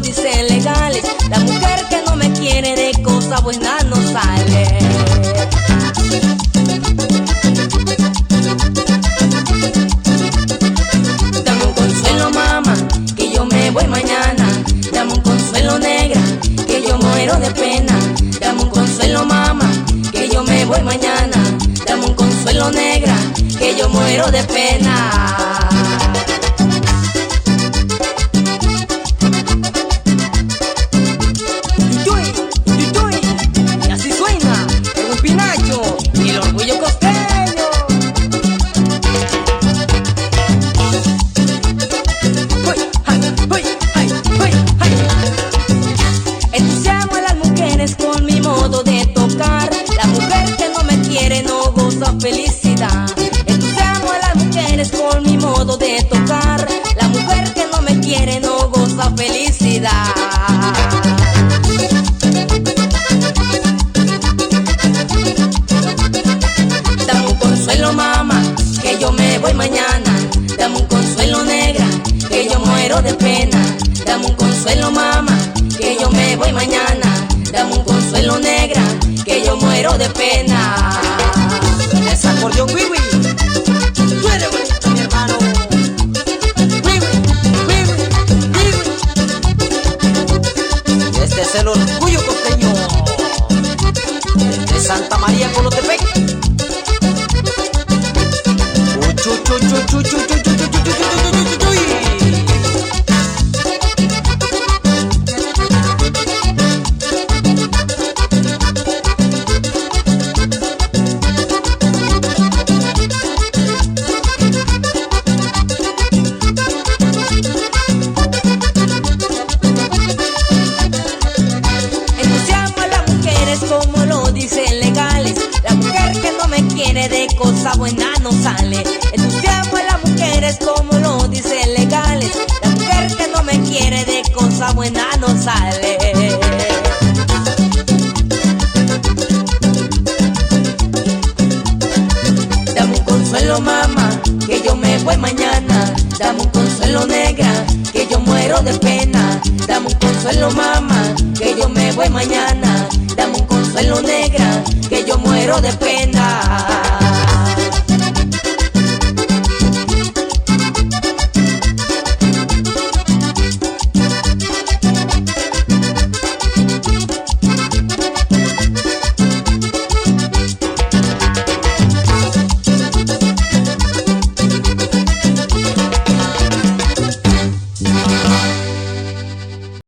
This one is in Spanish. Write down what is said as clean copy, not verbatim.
dicen legales. La mujer que no me quiere de cosa buena no sale. Dame un consuelo, mamá, que yo me voy mañana. Dame un consuelo, negra, que yo muero de pena. Dame un consuelo, mamá, que yo me voy mañana. Dame un consuelo, negra, que yo muero de pena. Y así suena el Pinacho y el orgullo costeño. Entusiasmo a las mujeres con mi modo de tocar. La mujer que no me quiere no goza felicidad. Entusiasmo a las mujeres con mi modo de tocar. La mujer que no me quiere no goza felicidad. Dame un consuelo, mamá, que yo me voy mañana. Dame un consuelo, negra, que yo muero de pena. Dame un consuelo, mamá, que yo me voy mañana. Dame un consuelo, negra, que yo muero de pena. Ese acordeón, wiwi, tú eres bonito, mi hermano. Wiwi, wiwi, wiwi. Este es el orgullo costeño de Santa María Colotepec. Entusiasmo a las mujeres como lo dicen legales. La mujer que no me quiere de cosa buena no sale. Entusiasmo a las mujeres como lo dicen legales. La mujer que no me quiere de cosa buena no sale. Dame un consuelo, mamá, que yo me voy mañana. Dame un consuelo, negra, que yo muero de pena. Dame un consuelo, mamá, que yo me voy mañana. Dame un consuelo, negra, que yo muero de pena.